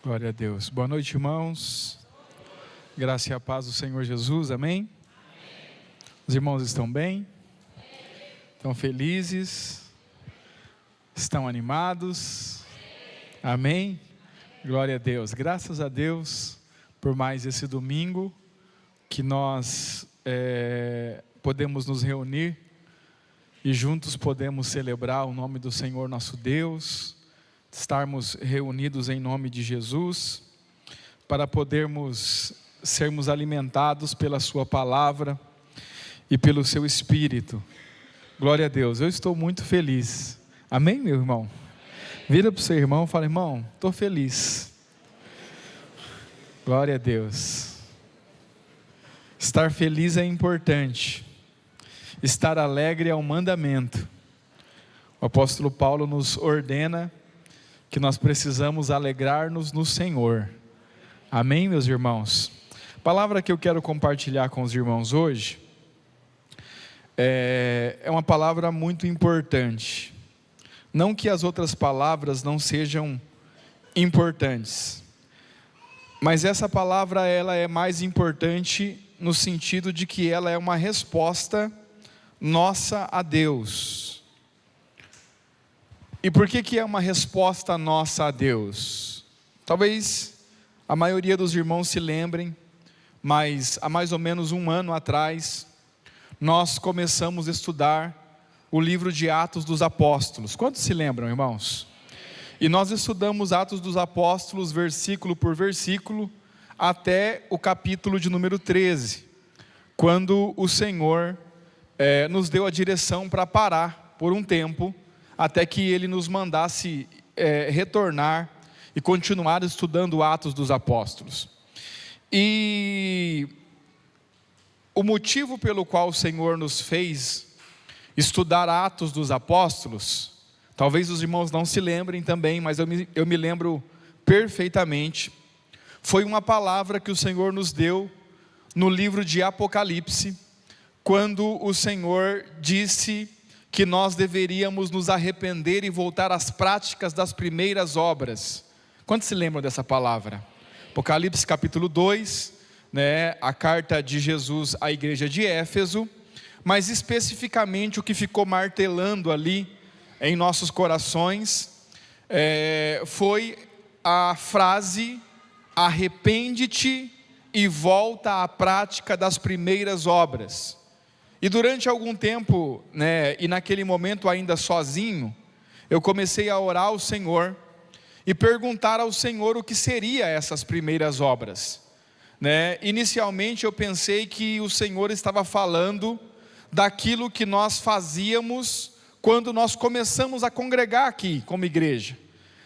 Glória a Deus. Boa noite, irmãos. Graça e a paz do Senhor Jesus, amém? Os irmãos estão bem? Estão felizes? Estão animados? Amém? Glória a Deus. Graças a Deus por mais esse domingo que nós podemos nos reunir e juntos podemos celebrar o nome do Senhor nosso Deus, estarmos reunidos em nome de Jesus, para podermos sermos alimentados pela sua palavra e pelo seu Espírito. Glória a Deus, eu estou muito feliz. Amém, meu irmão? Vira para o seu irmão e fala: irmão, estou feliz. Glória a Deus. Estar feliz é importante. Estar alegre é um mandamento. O apóstolo Paulo nos ordena que nós precisamos alegrar-nos no Senhor. Amém, meus irmãos? A palavra que eu quero compartilhar com os irmãos hoje é uma palavra muito importante. Não que as outras palavras não sejam importantes, mas essa palavra ela é mais importante no sentido de que ela é uma resposta nossa a Deus. E por que é uma resposta nossa a Deus? Talvez a maioria dos irmãos se lembrem, mas há mais ou menos um ano atrás, nós começamos a estudar o livro de Atos dos Apóstolos. Quantos se lembram, irmãos? E nós estudamos Atos dos Apóstolos, versículo por versículo, até o capítulo de número 13, quando o Senhor nos deu a direção para parar por um tempo, até que Ele nos mandasse retornar e continuar estudando Atos dos Apóstolos. E o motivo pelo qual o Senhor nos fez estudar Atos dos Apóstolos, talvez os irmãos não se lembrem também, mas eu me lembro perfeitamente, foi uma palavra que o Senhor nos deu no livro de Apocalipse, quando o Senhor disse que nós deveríamos nos arrepender e voltar às práticas das primeiras obras. Quantos se lembram dessa palavra? Apocalipse capítulo 2, a carta de Jesus à igreja de Éfeso, mas especificamente o que ficou martelando ali em nossos corações, foi a frase: arrepende-te e volta à prática das primeiras obras. E durante algum tempo, e naquele momento ainda sozinho, eu comecei a orar ao Senhor e perguntar ao Senhor o que seria essas primeiras obras. Inicialmente eu pensei que o Senhor estava falando daquilo que nós fazíamos quando nós começamos a congregar aqui como igreja,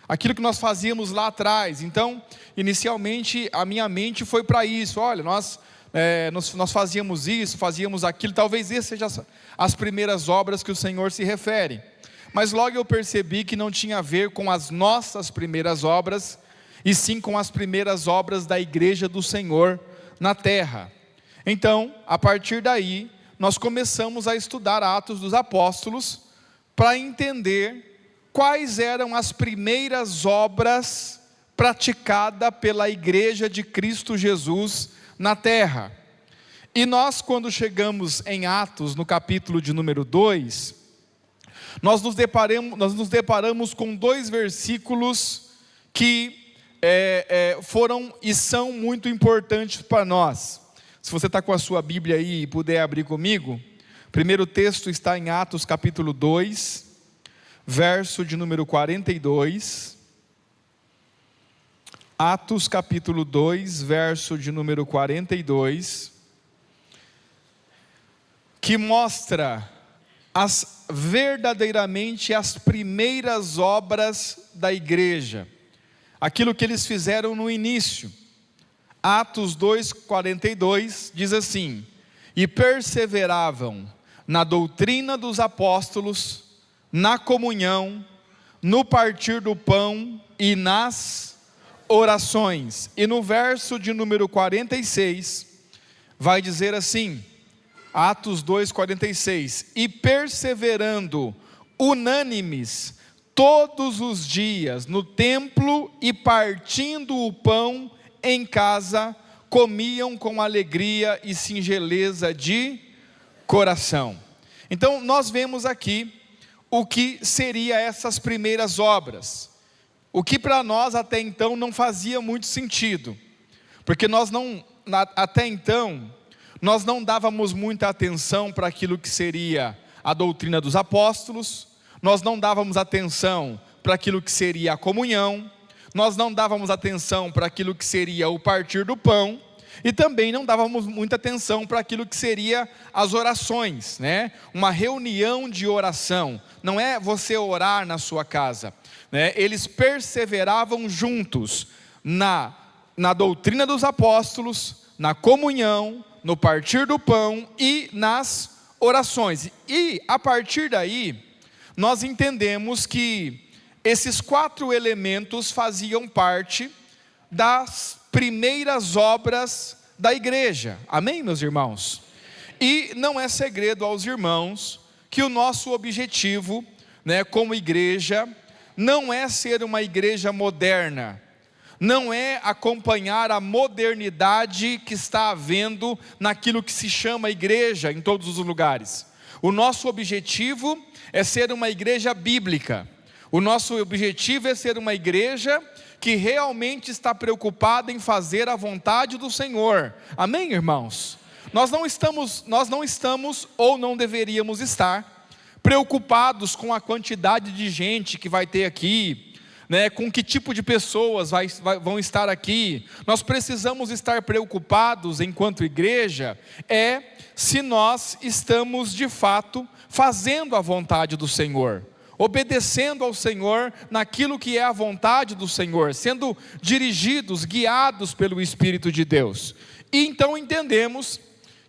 aquilo que nós fazíamos lá atrás. Então, inicialmente a minha mente foi para isso. Olha, nós fazíamos isso, fazíamos aquilo, talvez essas sejam as primeiras obras que o Senhor se refere. Mas logo eu percebi que não tinha a ver com as nossas primeiras obras, e sim com as primeiras obras da igreja do Senhor na terra. Então, a partir daí, nós começamos a estudar Atos dos Apóstolos, para entender quais eram as primeiras obras praticadas pela igreja de Cristo Jesus na terra. E nós, quando chegamos em Atos, no capítulo de número 2, nós nos deparamos com dois versículos que foram e são muito importantes para nós. Se você está com a sua Bíblia aí e puder abrir comigo, o primeiro texto está em Atos capítulo 2, verso de número 42. Atos capítulo 2, verso de número 42, que mostra verdadeiramente as primeiras obras da igreja, aquilo que eles fizeram no início. Atos 2, 42 diz assim: e perseveravam na doutrina dos apóstolos, na comunhão, no partir do pão e nas orações. E no verso de número 46 vai dizer assim, Atos 2:46, e perseverando unânimes todos os dias no templo e partindo o pão em casa, comiam com alegria e singeleza de coração. Então nós vemos aqui o que seria essas primeiras obras, o que para nós até então não fazia muito sentido, porque até então nós não dávamos muita atenção para aquilo que seria a doutrina dos apóstolos, nós não dávamos atenção para aquilo que seria a comunhão, nós não dávamos atenção para aquilo que seria o partir do pão, e também não dávamos muita atenção para aquilo que seria as orações, né? Uma reunião de oração, não é você orar na sua casa, né? Eles perseveravam juntos na doutrina dos apóstolos, na comunhão, no partir do pão e nas orações. E a partir daí, nós entendemos que esses 4 elementos faziam parte das primeiras obras da igreja. Amém, meus irmãos? E não é segredo aos irmãos que o nosso objetivo, né, como igreja, não é ser uma igreja moderna, não é acompanhar a modernidade que está havendo naquilo que se chama igreja em todos os lugares. O nosso objetivo é ser uma igreja bíblica. O nosso objetivo é ser uma igreja que realmente está preocupada em fazer a vontade do Senhor. Amém, irmãos? Nós não estamos ou não deveríamos estar preocupados com a quantidade de gente que vai ter aqui, né, com que tipo de pessoas vão estar aqui. Nós precisamos estar preocupados enquanto igreja se nós estamos de fato fazendo a vontade do Senhor, obedecendo ao Senhor naquilo que é a vontade do Senhor, sendo dirigidos, guiados pelo Espírito de Deus. E então entendemos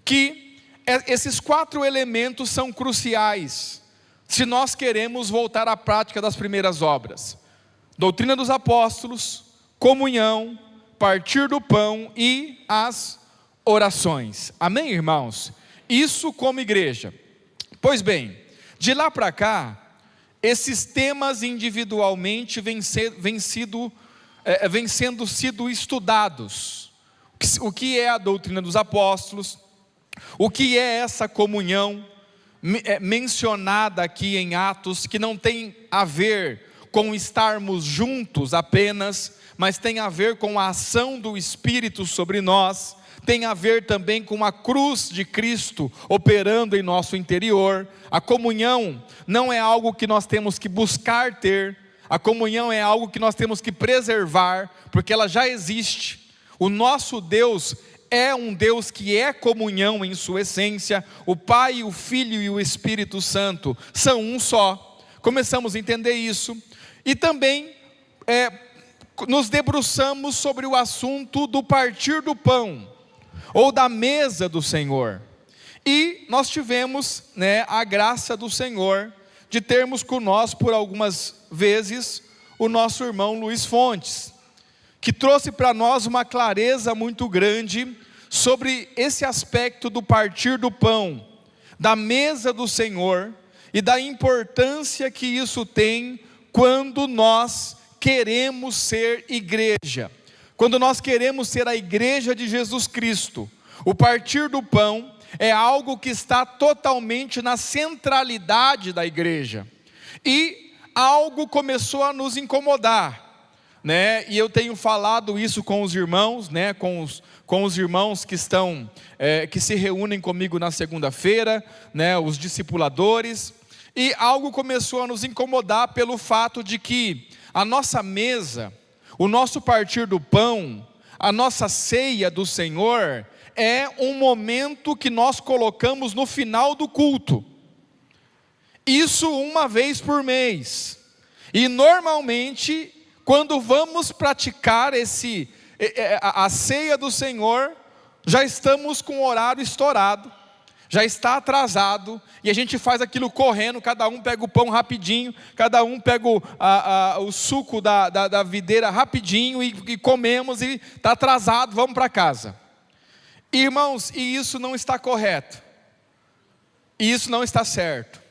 que esses 4 elementos são cruciais se nós queremos voltar à prática das primeiras obras: doutrina dos apóstolos, comunhão, partir do pão e as orações. Amém, irmãos? Isso como igreja. Pois bem, de lá para cá, esses temas individualmente vêm sendo estudados. O que é a doutrina dos apóstolos? O que é essa comunhão mencionada aqui em Atos, que não tem a ver com estarmos juntos apenas, mas tem a ver com a ação do Espírito sobre nós, tem a ver também com a cruz de Cristo operando em nosso interior. A comunhão não é algo que nós temos que buscar ter, a comunhão é algo que nós temos que preservar, porque ela já existe. O nosso Deus é um Deus que é comunhão em sua essência. O Pai, o Filho e o Espírito Santo são um só. Começamos a entender isso. E também nos debruçamos sobre o assunto do partir do pão, ou da mesa do Senhor. E nós tivemos, a graça do Senhor de termos conosco por algumas vezes o nosso irmão Luiz Fontes, que trouxe para nós uma clareza muito grande sobre esse aspecto do partir do pão, da mesa do Senhor e da importância que isso tem quando nós queremos ser igreja, quando nós queremos ser a igreja de Jesus Cristo. O partir do pão é algo que está totalmente na centralidade da igreja, e algo começou a nos incomodar, e eu tenho falado isso com os irmãos, com os irmãos que estão, que se reúnem comigo na segunda-feira, os discipuladores, e algo começou a nos incomodar pelo fato de que a nossa mesa, o nosso partir do pão, a nossa ceia do Senhor, é um momento que nós colocamos no final do culto, isso uma vez por mês, e normalmente, quando vamos praticar a ceia do Senhor, já estamos com o horário estourado, já está atrasado, e a gente faz aquilo correndo, cada um pega o pão rapidinho, cada um pega o suco da videira rapidinho, e comemos, e está atrasado, vamos para casa. Irmãos, e isso não está correto, e isso não está certo.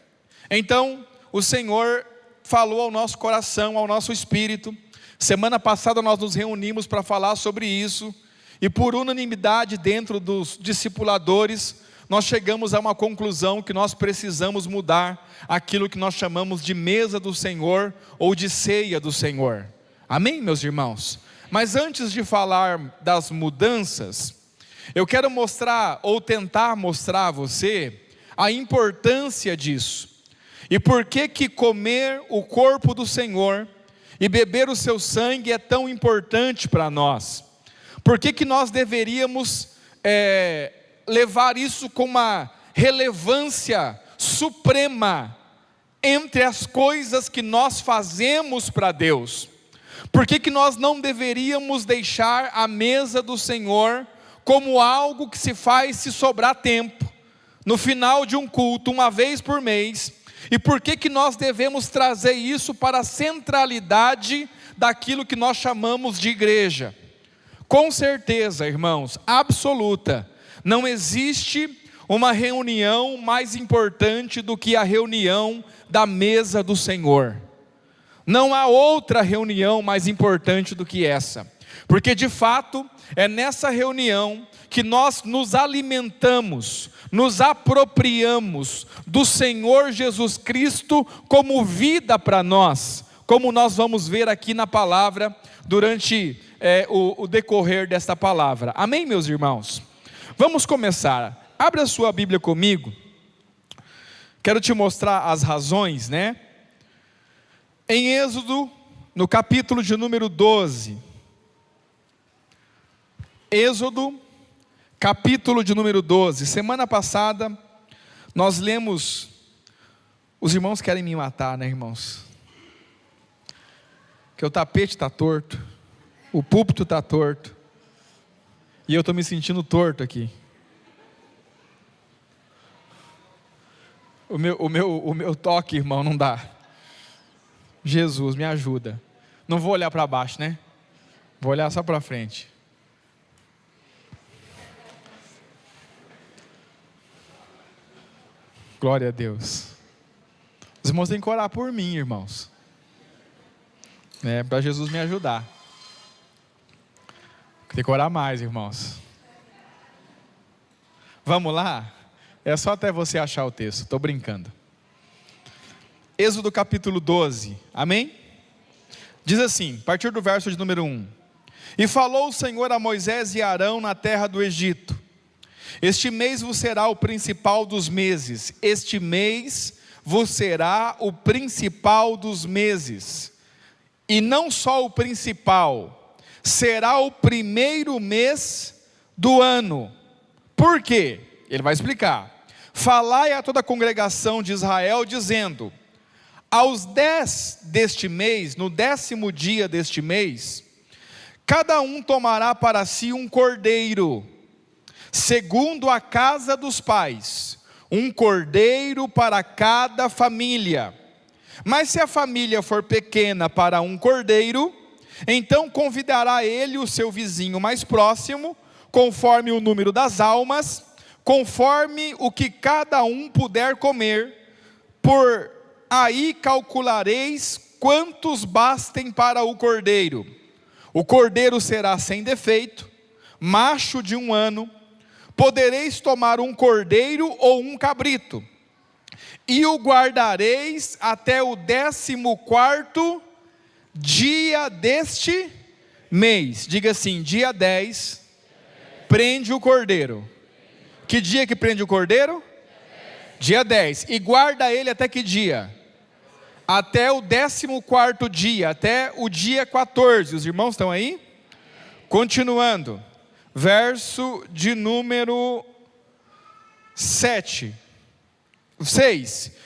Então o Senhor falou ao nosso coração, ao nosso espírito. Semana passada nós nos reunimos para falar sobre isso, e por unanimidade dentro dos discipuladores, nós chegamos a uma conclusão que nós precisamos mudar aquilo que nós chamamos de mesa do Senhor ou de ceia do Senhor. Amém, meus irmãos? Mas antes de falar das mudanças, eu quero mostrar ou tentar mostrar a você a importância disso. E por que que comer o corpo do Senhor e beber o seu sangue é tão importante para nós? Por que que nós deveríamos levar isso com uma relevância suprema entre as coisas que nós fazemos para Deus? Por que que nós não deveríamos deixar a mesa do Senhor como algo que se faz se sobrar tempo, no final de um culto, uma vez por mês? E por que que nós devemos trazer isso para a centralidade daquilo que nós chamamos de igreja? Com certeza, irmãos, absoluta, não existe uma reunião mais importante do que a reunião da mesa do Senhor. Não há outra reunião mais importante do que essa, porque de fato é nessa reunião que nós nos alimentamos, nos apropriamos do Senhor Jesus Cristo como vida para nós, como nós vamos ver aqui na palavra durante o decorrer desta palavra. Amém, meus irmãos? Vamos começar. Abra a sua Bíblia comigo. Quero te mostrar as razões, né? Em Êxodo, no capítulo de número 12. Êxodo, capítulo de número 12. Semana passada, nós lemos... Os irmãos querem me matar, né, irmãos? Que o tapete está torto, o púlpito está torto, e eu estou me sentindo torto aqui. O meu toque, irmão, não dá. Jesus, me ajuda. Não vou olhar para baixo, né? Vou olhar só para frente. Glória a Deus. Os irmãos têm que orar por mim, irmãos. Para Jesus me ajudar. Tem que orar mais, irmãos. Vamos lá? É só até você achar o texto, estou brincando. Êxodo capítulo 12, amém? Diz assim, a partir do verso de número 1. E falou o Senhor a Moisés e Arão na terra do Egito: este mês vos será o principal dos meses. Este mês vos será o principal dos meses. E não só o principal, será o primeiro mês do ano. Por quê? Ele vai explicar. Falai a toda a congregação de Israel, dizendo: aos 10 deste mês, no 10º dia deste mês, cada um tomará para si um cordeiro, segundo a casa dos pais, um cordeiro para cada família. Mas se a família for pequena para um cordeiro, então convidará ele o seu vizinho mais próximo, conforme o número das almas, conforme o que cada um puder comer, por aí calculareis quantos bastem para o cordeiro. O cordeiro será sem defeito, macho de 1 ano. Podereis tomar um cordeiro ou um cabrito, e o guardareis até o 14º dia deste mês. Diga assim, dia 10, prende o cordeiro. Que dia que prende o cordeiro? Dia 10. E guarda ele até que dia? Até o 14º dia, até o dia 14. Os irmãos estão aí? Continuando. Verso de número 6.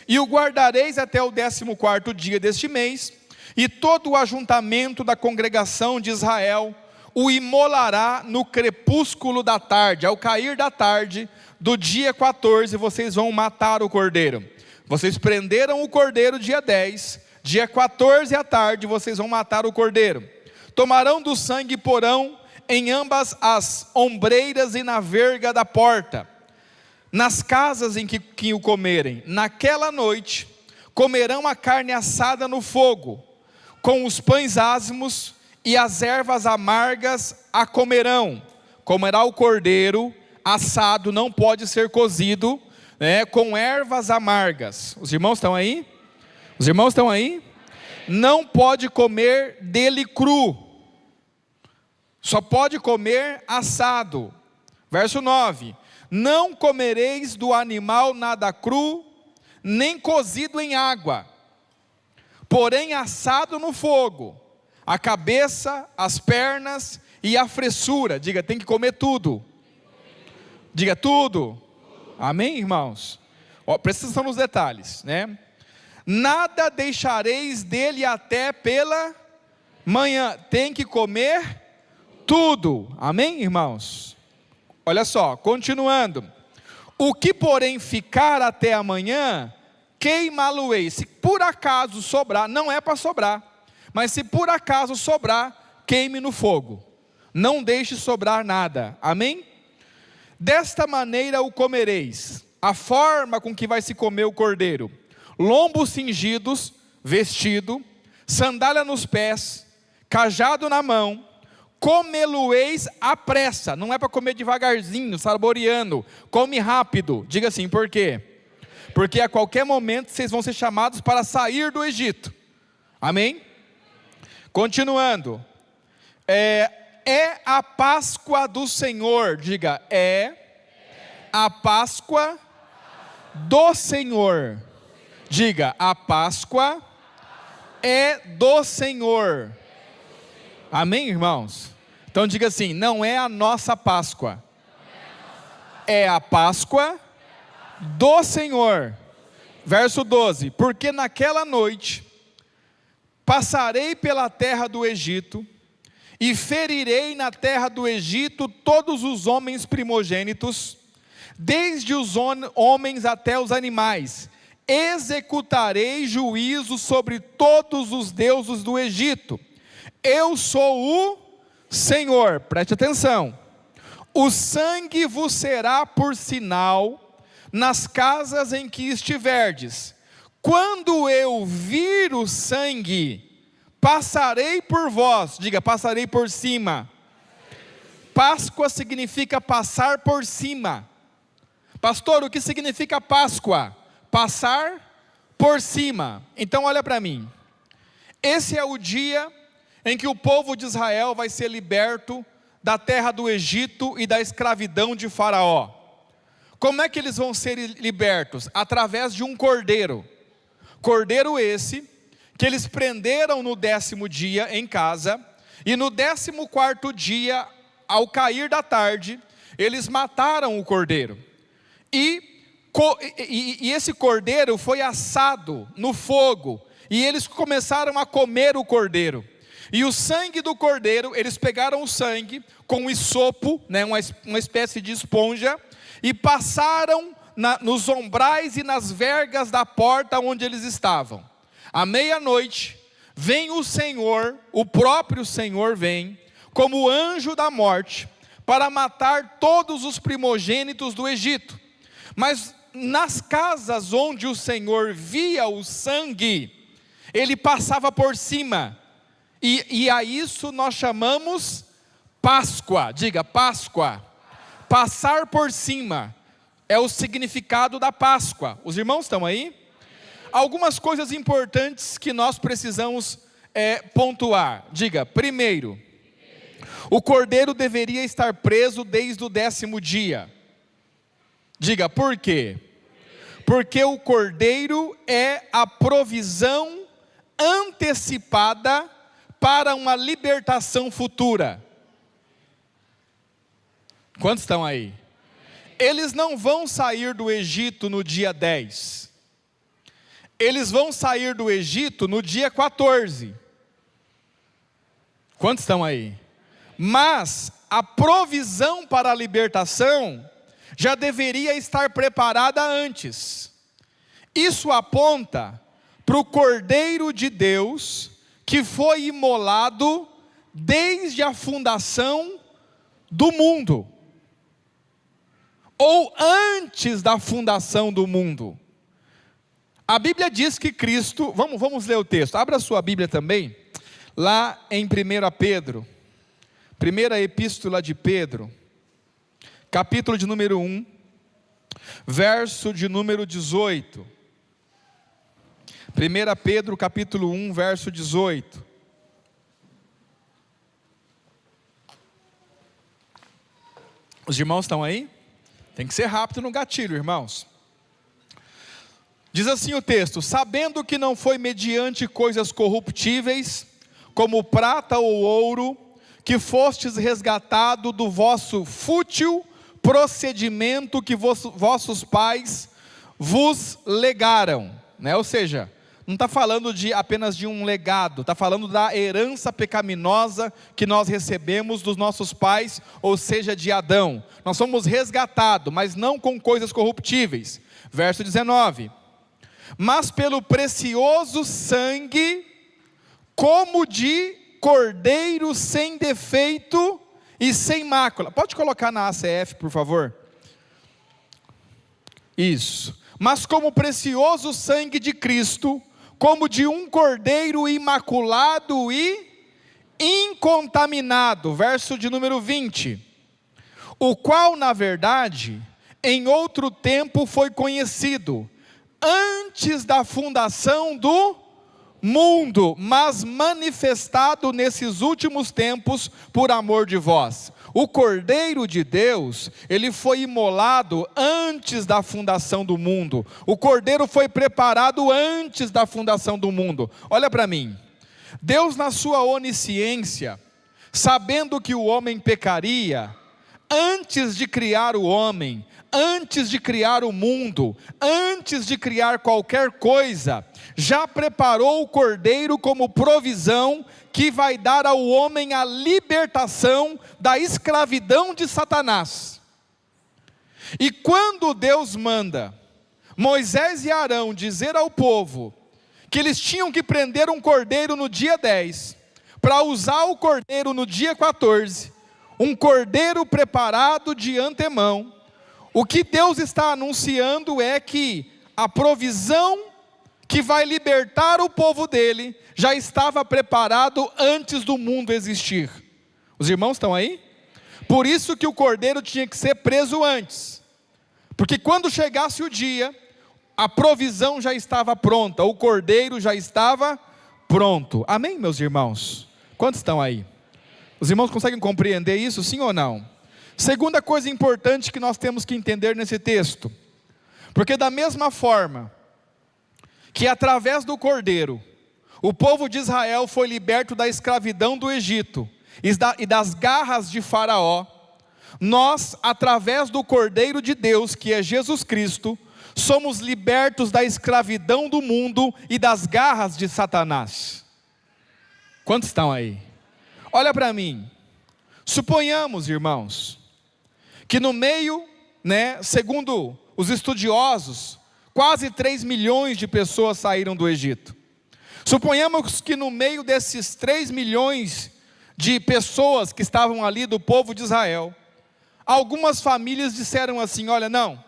E o guardareis até o 14º dia deste mês, e todo o ajuntamento da congregação de Israel o imolará no crepúsculo da tarde. Ao cair da tarde do dia 14, vocês vão matar o cordeiro. Vocês prenderam o cordeiro dia 10, dia 14 à tarde vocês vão matar o cordeiro. Tomarão do sangue e porão em ambas as ombreiras e na verga da porta, nas casas em que o comerem. Naquela noite comerão a carne assada no fogo, com os pães ázimos e as ervas amargas a comerão. Comerá o cordeiro assado, não pode ser cozido, com ervas amargas. Os irmãos estão aí? Os irmãos estão aí? Não pode comer dele cru, só pode comer assado. Verso 9: não comereis do animal nada cru, nem cozido em água, porém assado no fogo, a cabeça, as pernas e a fressura. Diga, tem que comer tudo. Diga, tudo. Amém, irmãos? Presta atenção nos detalhes, Nada deixareis dele até pela manhã. Tem que comer tudo. Amém, irmãos? Olha só, continuando. O que porém ficar até amanhã, queimá-lo-ei. Se por acaso sobrar, não é para sobrar, mas se por acaso sobrar, queime no fogo. Não deixe sobrar nada. Amém? Desta maneira o comereis. A forma com que vai se comer o cordeiro: lombos cingidos, vestido, sandália nos pés, cajado na mão. Comê-lo-eis à pressa. Não é para comer devagarzinho, saboreando. Come rápido. Diga assim, por quê? Porque a qualquer momento vocês vão ser chamados para sair do Egito. Amém? Continuando. É a Páscoa do Senhor. Diga, é a Páscoa do Senhor. Diga, a Páscoa é do Senhor. Amém, irmãos? Então diga assim, não é a nossa Páscoa, é a Páscoa do Senhor. Verso 12: porque naquela noite passarei pela terra do Egito, e ferirei na terra do Egito todos os homens primogênitos, desde os homens até os animais. Executarei juízo sobre todos os deuses do Egito. Eu sou o Senhor. Preste atenção. O sangue vos será por sinal nas casas em que estiverdes. Quando eu vir o sangue, passarei por vós. Diga, passarei por cima. Páscoa significa passar por cima. Pastor, o que significa Páscoa? Passar por cima. Então olha para mim. Esse é o dia em que o povo de Israel vai ser liberto da terra do Egito e da escravidão de Faraó. Como é que eles vão ser libertos? Através de um cordeiro. Cordeiro esse, que eles prenderam no 10º dia em casa, e no 14º dia, ao cair da tarde, eles mataram o cordeiro. E esse cordeiro foi assado no fogo, e eles começaram a comer o cordeiro. E o sangue do cordeiro, eles pegaram o sangue com um hisopo, uma espécie de esponja, e passaram nos ombrais e nas vergas da porta onde eles estavam. À meia-noite, vem o Senhor, o próprio Senhor vem, como anjo da morte, para matar todos os primogênitos do Egito. Mas nas casas onde o Senhor via o sangue, ele passava por cima. E a isso nós chamamos Páscoa. Diga, Páscoa. Passar por cima é o significado da Páscoa. Os irmãos estão aí? Algumas coisas importantes que nós precisamos pontuar. Diga, primeiro, o cordeiro deveria estar preso desde o 10º dia. Diga, por quê? Porque o cordeiro é a provisão antecipada para uma libertação futura. Quantos estão aí? Eles não vão sair do Egito no dia 10. Eles vão sair do Egito no dia 14. Quantos estão aí? Mas a provisão para a libertação já deveria estar preparada antes. Isso aponta para o Cordeiro de Deus, que foi imolado desde a fundação do mundo, ou antes da fundação do mundo. A Bíblia diz que Cristo, vamos ler o texto, abra a sua Bíblia também, lá em 1 Pedro, primeira epístola de Pedro, capítulo de número 1, verso de número 18. 1 Pedro capítulo 1, verso 18. Os irmãos estão aí? Tem que ser rápido no gatilho, irmãos. Diz assim o texto: sabendo que não foi mediante coisas corruptíveis, como prata ou ouro, que fostes resgatado do vosso fútil procedimento que vossos pais vos legaram, né? Ou seja, não está falando apenas de um legado, está falando da herança pecaminosa que nós recebemos dos nossos pais, ou seja, de Adão. Nós somos resgatados, mas não com coisas corruptíveis. Verso 19: mas pelo precioso sangue, como de cordeiro sem defeito e sem mácula. Pode colocar na ACF, por favor? Isso. Mas como precioso sangue de Cristo, como de um cordeiro imaculado e incontaminado. Verso de número 20. O qual, na verdade, em outro tempo foi conhecido, antes da fundação do mundo, mas manifestado nesses últimos tempos por amor de vós. O Cordeiro de Deus, ele foi imolado antes da fundação do mundo. O Cordeiro foi preparado antes da fundação do mundo. Olha para mim. Deus, na sua onisciência, sabendo que o homem pecaria, antes de criar o homem, antes de criar o mundo, antes de criar qualquer coisa, já preparou o Cordeiro como provisão que vai dar ao homem a libertação da escravidão de Satanás. E quando Deus manda Moisés e Arão dizer ao povo que eles tinham que prender um cordeiro no dia 10, para usar o cordeiro no dia 14, um cordeiro preparado de antemão, o que Deus está anunciando é que a provisão que vai libertar o povo dele já estava preparado antes do mundo existir. Os irmãos estão aí? Por isso que o cordeiro tinha que ser preso antes, porque quando chegasse o dia, a provisão já estava pronta, o cordeiro já estava pronto. Amém, meus irmãos? Quantos estão aí? Os irmãos conseguem compreender isso, sim ou não? Segunda coisa importante que nós temos que entender nesse texto, porque da mesma forma que através do Cordeiro, o povo de Israel foi liberto da escravidão do Egito e das garras de Faraó, nós, através do Cordeiro de Deus, que é Jesus Cristo, somos libertos da escravidão do mundo e das garras de Satanás. Quantos estão aí? Olha para mim, suponhamos, irmãos, que no meio, segundo os estudiosos, quase 3 milhões de pessoas saíram do Egito. Suponhamos que no meio desses 3 milhões de pessoas que estavam ali do povo de Israel, algumas famílias disseram assim: olha, não,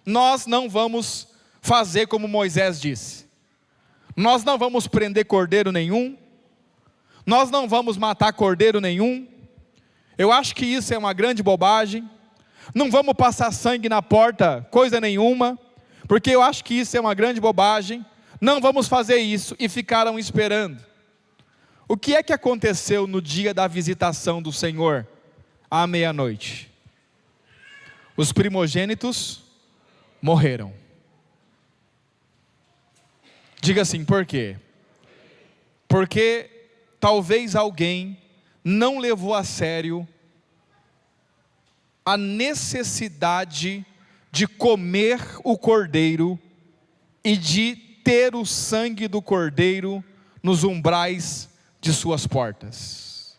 nós não vamos fazer como Moisés disse, nós não vamos prender cordeiro nenhum, nós não vamos matar cordeiro nenhum, eu acho que isso é uma grande bobagem, não vamos passar sangue na porta, coisa nenhuma, porque eu acho que isso é uma grande bobagem, não vamos fazer isso, e ficaram esperando. O que é que aconteceu no dia da visitação do Senhor, à meia-noite? Os primogênitos morreram. Diga assim, por quê? Porque talvez alguém não levou a sério a necessidade de comer o cordeiro e de ter o sangue do cordeiro nos umbrais de suas portas.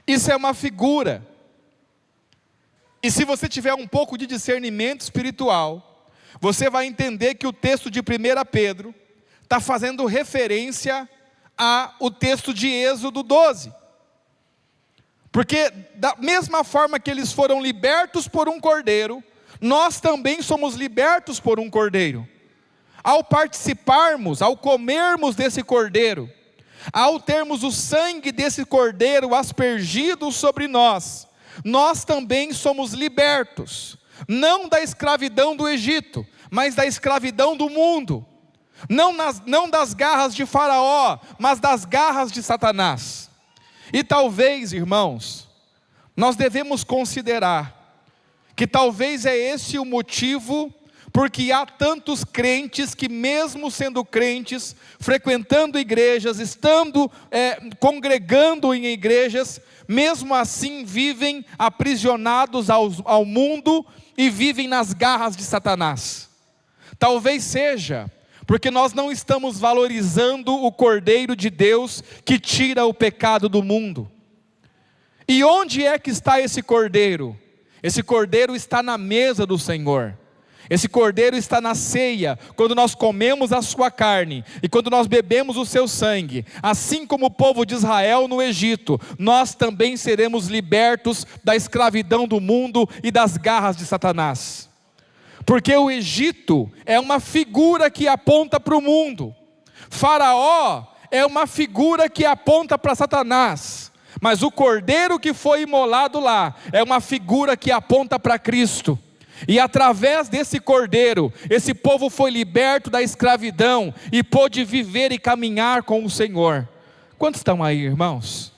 Isso é uma figura. E se você tiver um pouco de discernimento espiritual, você vai entender que o texto de 1 Pedro está fazendo referência ao texto de Êxodo 12. Porque da mesma forma que eles foram libertos por um cordeiro, nós também somos libertos por um cordeiro. ao participarmos, ao comermos desse cordeiro, ao termos o sangue desse cordeiro aspergido sobre nós, nós também somos libertos, não da escravidão do Egito, mas da escravidão do mundo, não das garras de Faraó, mas das garras de Satanás. E talvez, irmãos, nós devemos considerar que talvez é esse o motivo porque há tantos crentes que, mesmo sendo crentes, frequentando igrejas, estando congregando em igrejas, mesmo assim vivem aprisionados ao mundo e vivem nas garras de Satanás. Talvez seja porque nós não estamos valorizando o Cordeiro de Deus que tira o pecado do mundo. E onde é que está esse Cordeiro? Esse Cordeiro está na mesa do Senhor. Esse cordeiro está na ceia, quando nós comemos a sua carne, e quando nós bebemos o seu sangue. Assim como o povo de Israel no Egito, nós também seremos libertos da escravidão do mundo e das garras de Satanás. Porque o Egito é uma figura que aponta para o mundo. Faraó é uma figura que aponta para Satanás. Mas o cordeiro que foi imolado lá, é uma figura que aponta para Cristo. E através desse cordeiro, esse povo foi liberto da escravidão e pôde viver e caminhar com o Senhor. Quantos estão aí, irmãos?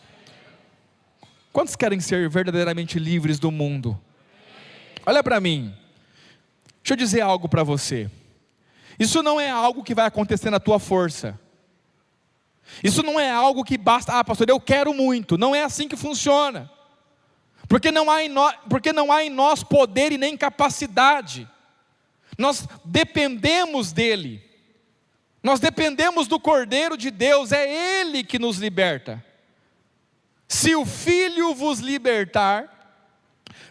Quantos querem ser verdadeiramente livres do mundo? Olha para mim, deixa eu dizer algo para você. Isso não é algo que vai acontecer na tua força. Isso não é algo que basta, pastor, eu quero muito. Não é assim que funciona. Porque não há em nós poder e nem capacidade. Nós dependemos dele. Nós dependemos do Cordeiro de Deus. É Ele que nos liberta. Se o Filho vos libertar,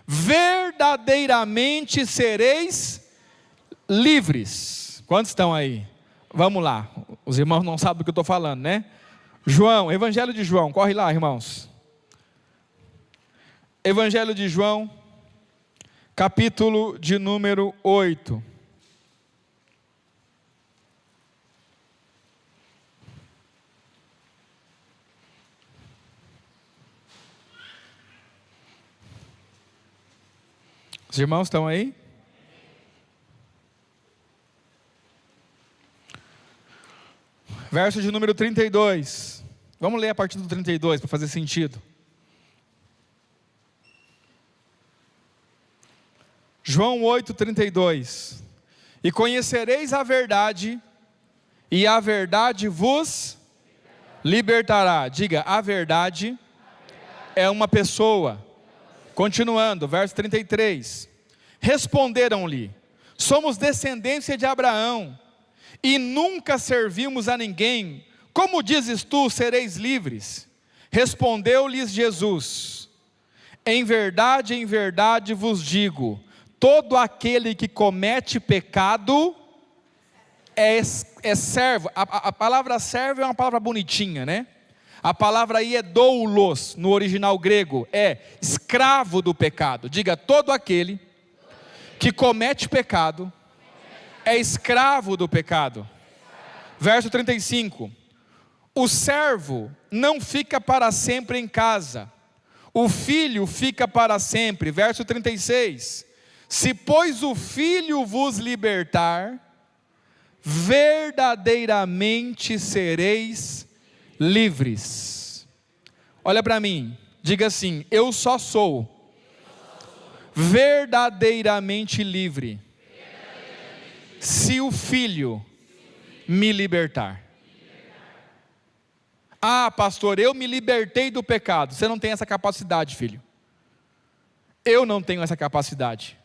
verdadeiramente sereis livres. Quantos estão aí? Vamos lá. Os irmãos não sabem do que eu estou falando, né? João, Evangelho de João. Corre lá, irmãos. Evangelho de João, capítulo de número 8. Os irmãos estão aí? Verso de número 32. Vamos ler a partir do 32 para fazer sentido. João 8:32. E conhecereis a verdade, e a verdade vos libertará. Diga, a verdade é uma pessoa. Continuando, verso 33. Responderam-lhe: somos descendência de Abraão, e nunca servimos a ninguém. Como dizes tu, sereis livres? Respondeu-lhes Jesus: em verdade vos digo, todo aquele que comete pecado é servo. A palavra servo é uma palavra bonitinha, né? A palavra aí é doulos, no original grego, é escravo do pecado. Diga, todo aquele que comete pecado é escravo do pecado. Verso 35. O servo não fica para sempre em casa, o filho fica para sempre. Verso 36. Se pois o Filho vos libertar, verdadeiramente sereis livres. Olha para mim, diga assim: eu só sou verdadeiramente livre se o Filho me libertar. Ah, pastor, eu me libertei do pecado. Você não tem essa capacidade, filho. Eu não tenho essa capacidade.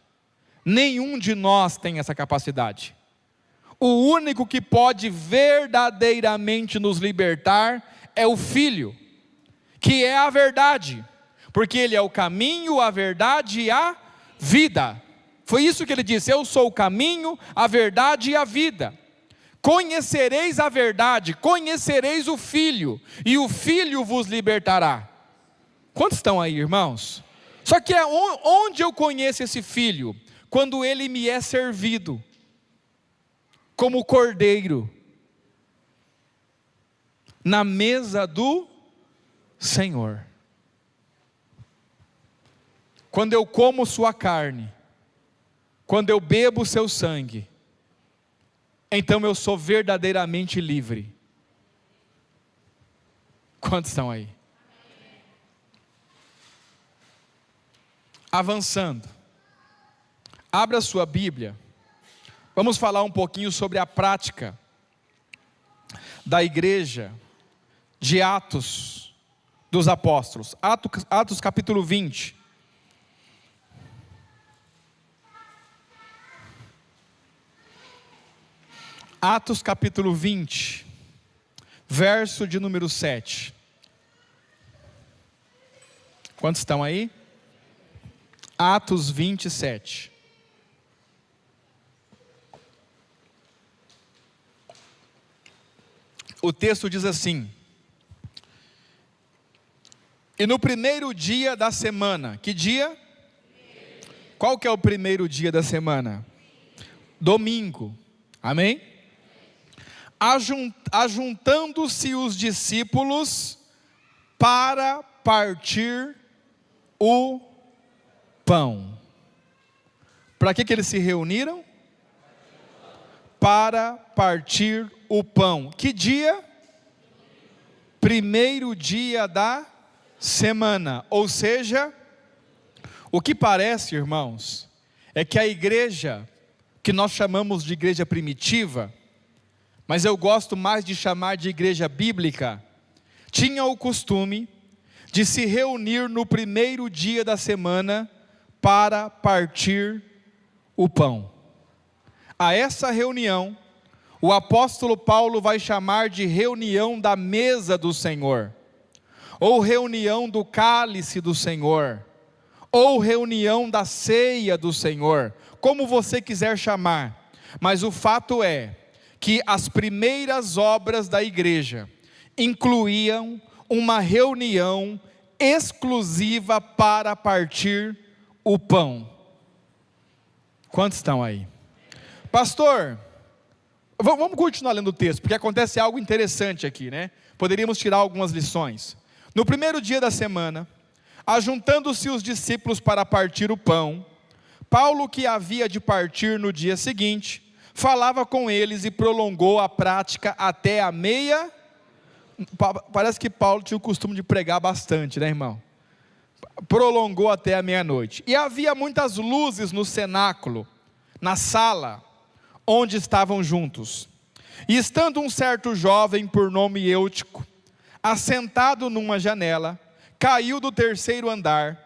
Nenhum de nós tem essa capacidade. O único que pode verdadeiramente nos libertar é o Filho, que é a verdade, porque Ele é o caminho, a verdade e a vida. Foi isso que Ele disse: eu sou o caminho, a verdade e a vida. Conhecereis a verdade, conhecereis o Filho, e o Filho vos libertará. Quantos estão aí, irmãos? Só que onde eu conheço esse Filho? Quando Ele me é servido. como cordeiro na mesa do Senhor. Quando eu como sua carne, quando eu bebo seu sangue, então eu sou verdadeiramente livre. Quantos estão aí? Avançando, abra sua Bíblia, vamos falar um pouquinho sobre a prática da igreja de Atos dos Apóstolos, Atos capítulo 20. Atos capítulo 20, verso de número 7. Quantos estão aí? Atos 27. O texto diz assim: e no primeiro dia da semana, que dia? Qual que é o primeiro dia da semana? Domingo, amém? Ajuntando-se os discípulos para partir o pão. Para que eles se reuniram? Para partir o pão. Que dia? Primeiro dia da semana. Ou seja, o que parece, irmãos, é que a igreja, que nós chamamos de igreja primitiva, mas eu gosto mais de chamar de igreja bíblica, tinha o costume de se reunir no primeiro dia da semana para partir o pão. A essa reunião, o apóstolo Paulo vai chamar de reunião da mesa do Senhor, ou reunião do cálice do Senhor, ou reunião da ceia do Senhor, como você quiser chamar, mas o fato é que as primeiras obras da igreja incluíam uma reunião exclusiva para partir o pão. Quantos estão aí? Pastor, vamos continuar lendo o texto, porque acontece algo interessante aqui, né? Poderíamos tirar algumas lições. No primeiro dia da semana, ajuntando-se os discípulos para partir o pão, Paulo, que havia de partir no dia seguinte, falava com eles e prolongou a prática até a meia. Parece que Paulo tinha o costume de pregar bastante, né, irmão? Prolongou até a meia-noite. E havia muitas luzes no cenáculo, na sala, onde estavam juntos. E estando um certo jovem, por nome Eutico, assentado numa janela, caiu do terceiro andar,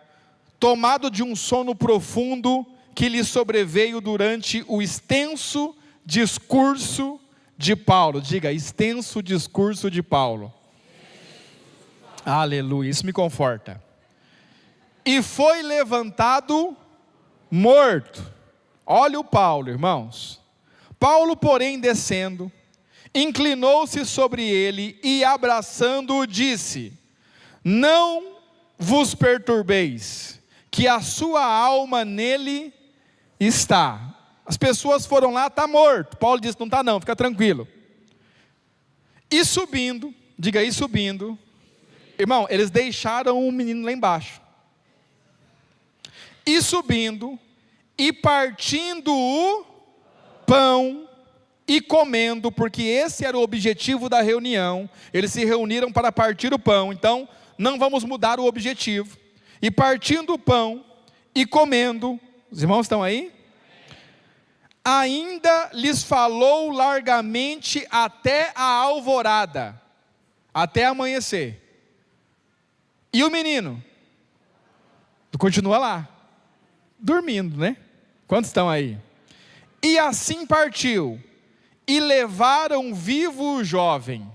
tomado de um sono profundo que lhe sobreveio durante o extenso discurso de Paulo. Diga, extenso discurso de Paulo. Aleluia, isso me conforta. E foi levantado morto. Olha o Paulo, irmãos. Paulo, porém, descendo, inclinou-se sobre ele e, abraçando-o, disse: não vos perturbeis, que a sua alma nele está. As pessoas foram lá, está morto. Paulo disse: não está não, fica tranquilo. E subindo, diga aí, subindo. Irmão, eles deixaram o menino lá embaixo. E subindo, e partindo o pão, e comendo, porque esse era o objetivo da reunião. Eles se reuniram para partir o pão, então não vamos mudar o objetivo. E partindo o pão, e comendo, os irmãos estão aí? Ainda lhes falou largamente até a alvorada, até amanhecer. E o menino continua lá, dormindo, né? Quantos estão aí? E assim partiu, e levaram vivo o jovem,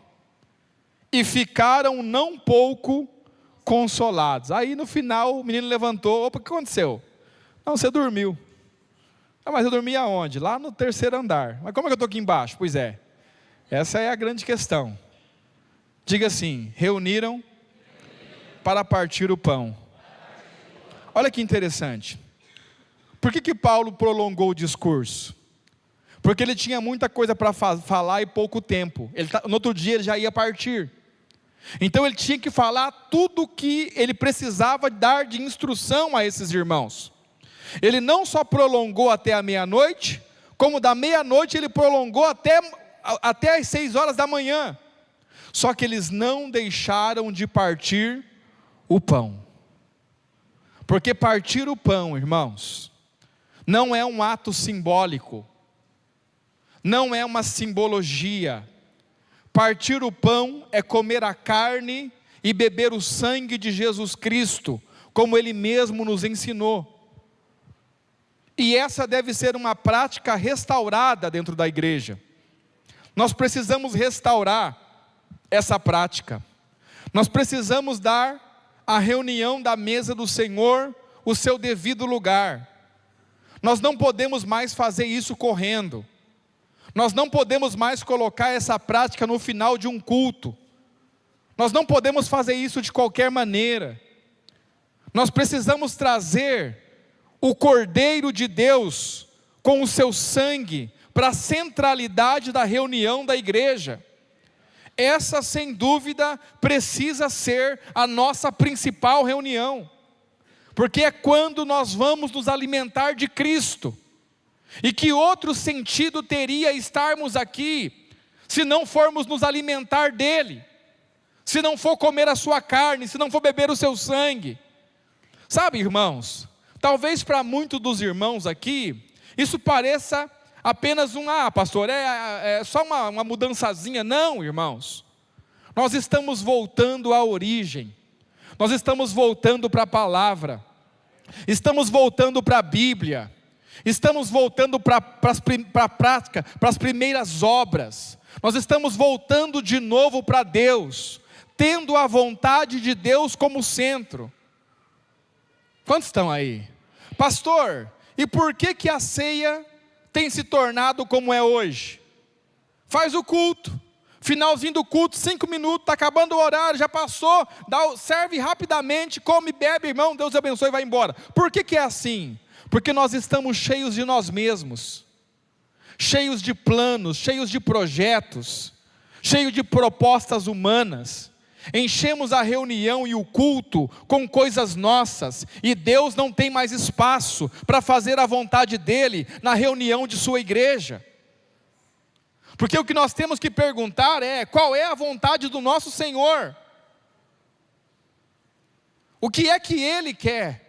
e ficaram não pouco consolados. Aí no final o menino levantou: opa, o que aconteceu? Não, você dormiu. Ah, mas eu dormi aonde? Lá no terceiro andar. Mas como é que eu estou aqui embaixo? Pois é, essa é a grande questão. Diga assim: reuniram para partir o pão. Olha que interessante. Por que Paulo prolongou o discurso? porque ele tinha muita coisa para falar e pouco tempo. No outro dia ele já ia partir. Então ele tinha que falar tudo o que ele precisava dar de instrução a esses irmãos. Ele não só prolongou até a meia-noite, como da meia-noite ele prolongou até as 6 horas da manhã. Só que eles não deixaram de partir o pão. Porque partir o pão, irmãos, não é um ato simbólico, não é uma simbologia. Partir o pão é comer a carne e beber o sangue de Jesus Cristo, como Ele mesmo nos ensinou. E essa deve ser uma prática restaurada dentro da igreja. Nós precisamos restaurar essa prática. Nós precisamos dar à reunião da mesa do Senhor o seu devido lugar. Nós não podemos mais fazer isso correndo. Nós não podemos mais colocar essa prática no final de um culto. Nós não podemos fazer isso de qualquer maneira. Nós precisamos trazer o Cordeiro de Deus com o seu sangue para a centralidade da reunião da igreja. Essa, sem dúvida, precisa ser a nossa principal reunião, porque é quando nós vamos nos alimentar de Cristo. E que outro sentido teria estarmos aqui, se não formos nos alimentar dEle, se não for comer a sua carne, se não for beber o seu sangue? Sabe, irmãos, talvez para muitos dos irmãos aqui, isso pareça apenas pastor, é só uma mudançazinha. Não, irmãos, nós estamos voltando à origem, nós estamos voltando para a palavra, estamos voltando para a Bíblia, estamos voltando para a prática, para as primeiras obras. Nós estamos voltando de novo para Deus, tendo a vontade de Deus como centro. Quantos estão aí? Pastor, e por que a ceia tem se tornado como é hoje? Faz o culto, finalzinho do culto, 5 minutos, está acabando o horário, já passou, serve rapidamente, come, bebe, irmão, Deus abençoe e vai embora. Por que é assim? Porque nós estamos cheios de nós mesmos, cheios de planos, cheios de projetos, cheios de propostas humanas. Enchemos a reunião e o culto com coisas nossas, e Deus não tem mais espaço para fazer a vontade dEle na reunião de sua igreja. Porque o que nós temos que perguntar é: qual é a vontade do nosso Senhor? O que é que Ele quer?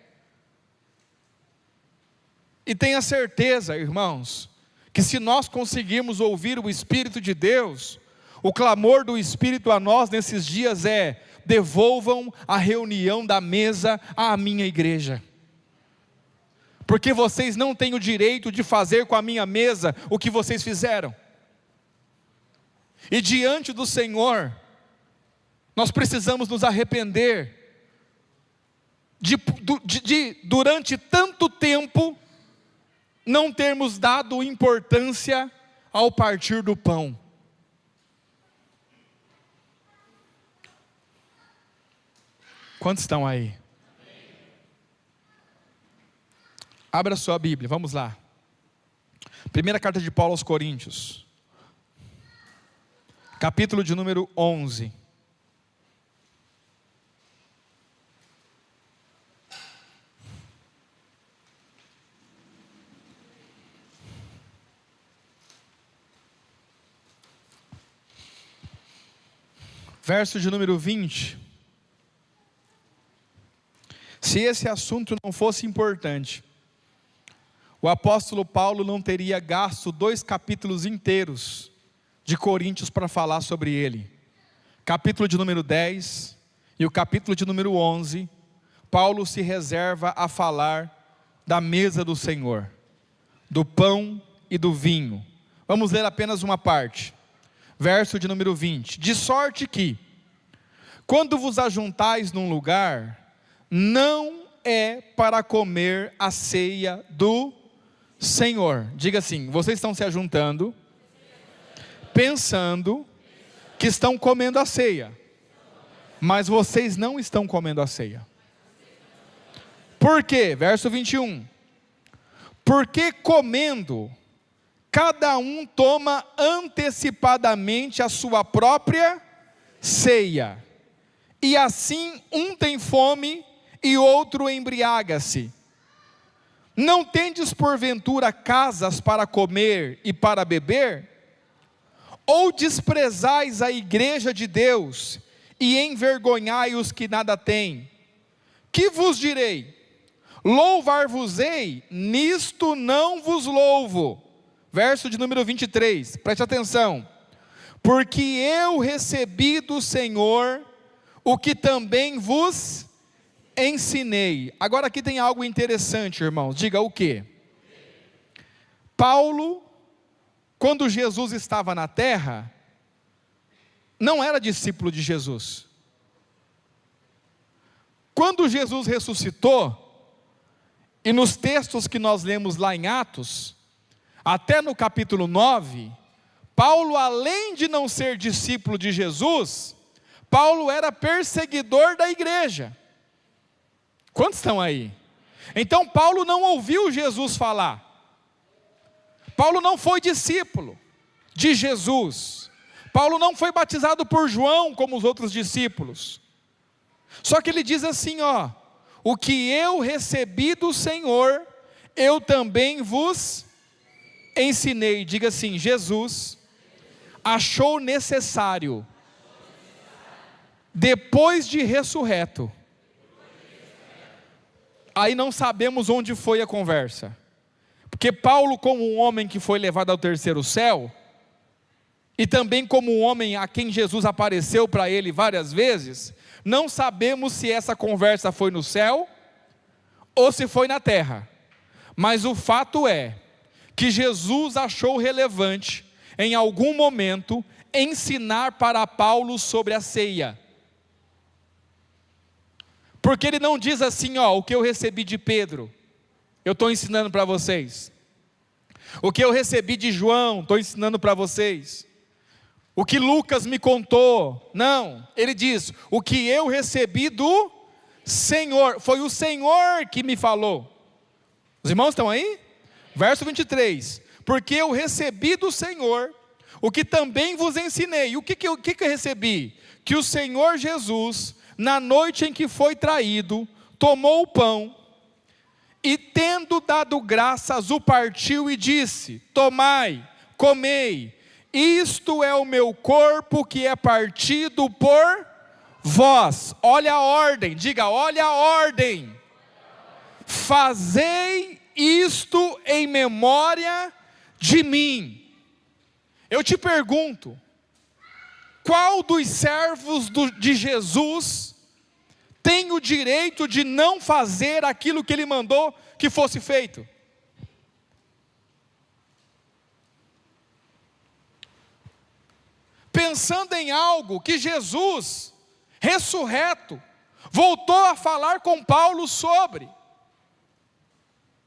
E tenha certeza, irmãos, que se nós conseguirmos ouvir o Espírito de Deus, o clamor do Espírito a nós nesses dias é: devolvam a reunião da mesa à minha igreja. Porque vocês não têm o direito de fazer com a minha mesa o que vocês fizeram. E diante do Senhor, nós precisamos nos arrepender de durante tanto tempo não termos dado importância ao partir do pão. Quantos estão aí? Abra sua Bíblia, vamos lá. Primeira carta de Paulo aos Coríntios, capítulo de número 11. Verso de número 20. Se esse assunto não fosse importante, o apóstolo Paulo não teria gasto 2 capítulos inteiros de Coríntios para falar sobre ele. Capítulo de número 10 e o capítulo de número 11, Paulo se reserva a falar da mesa do Senhor, do pão e do vinho. Vamos ler apenas uma parte. Verso de número 20. De sorte que, quando vos ajuntais num lugar, não é para comer a ceia do Senhor. Diga assim: vocês estão se ajuntando, pensando que estão comendo a ceia, mas vocês não estão comendo a ceia. Por quê? Verso 21. Porque comendo, cada um toma antecipadamente a sua própria ceia. E assim um tem fome e outro embriaga-se. Não tendes porventura casas para comer e para beber? Ou desprezais a igreja de Deus e envergonhai os que nada têm? Que vos direi? Louvar-vos-ei? Nisto não vos louvo. Verso de número 23, preste atenção. Porque eu recebi do Senhor o que também vos ensinei. Agora aqui tem algo interessante, irmãos. Diga o quê? Paulo, quando Jesus estava na terra, não era discípulo de Jesus. Quando Jesus ressuscitou, e nos textos que nós lemos lá em Atos, até no capítulo 9, Paulo, além de não ser discípulo de Jesus, Paulo era perseguidor da igreja. Quantos estão aí? Então Paulo não ouviu Jesus falar. Paulo não foi discípulo de Jesus. Paulo não foi batizado por João como os outros discípulos. Só que ele diz assim, ó: o que eu recebi do Senhor, eu também vos ensinei. Diga assim: Jesus achou necessário, depois de ressurreto. Aí não sabemos onde foi a conversa. Porque Paulo, como um homem que foi levado ao terceiro céu, e também como um homem a quem Jesus apareceu para ele várias vezes, não sabemos se essa conversa foi no céu ou se foi na terra. Mas o fato é que Jesus achou relevante, em algum momento, ensinar para Paulo sobre a ceia. Porque ele não diz assim, ó: o que eu recebi de Pedro, eu estou ensinando para vocês. O que eu recebi de João, estou ensinando para vocês. O que Lucas me contou. Não, ele diz: o que eu recebi do Senhor, foi o Senhor que me falou. Os irmãos estão aí? Verso 23, porque eu recebi do Senhor o que também vos ensinei. O que eu recebi? Que o Senhor Jesus, na noite em que foi traído, tomou o pão, e tendo dado graças, o partiu e disse: tomai, comei, isto é o meu corpo que é partido por vós. Olha a ordem, diga: olha a ordem. Fazei isto em memória de mim. Eu te pergunto, qual dos servos de Jesus tem o direito de não fazer aquilo que ele mandou que fosse feito? Pensando em algo que Jesus, ressurreto, voltou a falar com Paulo sobre.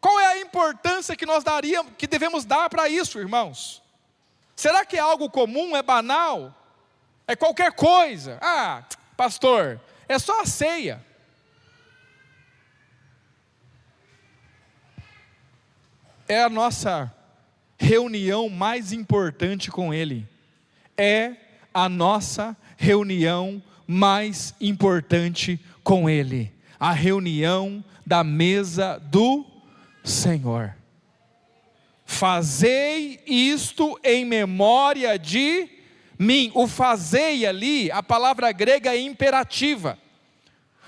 Qual é a importância que devemos dar para isso, irmãos? Será que é algo comum, é banal? É qualquer coisa? Ah, pastor, é só a ceia. É a nossa reunião mais importante com Ele. É a nossa reunião mais importante com Ele. A reunião da mesa do Senhor. Fazei isto em memória de mim. O fazei ali, a palavra grega é imperativa.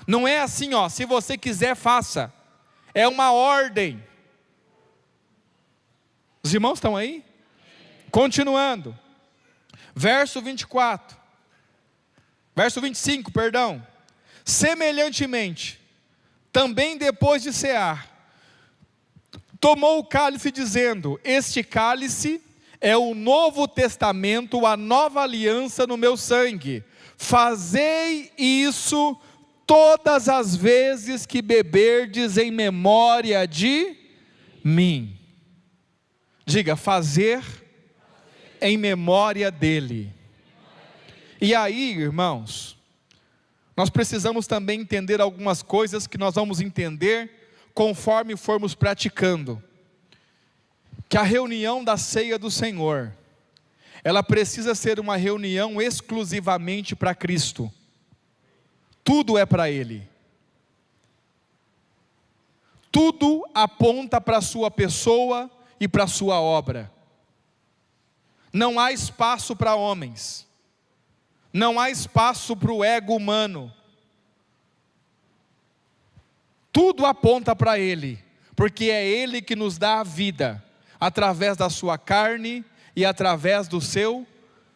Não é assim, ó: se você quiser, faça. É uma ordem. Os irmãos estão aí? Continuando. Verso 24. Verso 25, perdão. Semelhantemente, também depois de cear, tomou o cálice dizendo: este cálice é o novo testamento, a nova aliança no meu sangue. Fazei isso todas as vezes que beberdes em memória de mim. Diga: fazer em memória dele. E aí, irmãos, nós precisamos também entender algumas coisas que nós vamos entender conforme formos praticando. que a reunião da ceia do Senhor, ela precisa ser uma reunião exclusivamente para Cristo. Tudo é para Ele. Tudo aponta para a sua pessoa e para a sua obra. Não há espaço para homens. Não há espaço para o ego humano. Tudo aponta para Ele, porque é Ele que nos dá a vida, através da sua carne e através do seu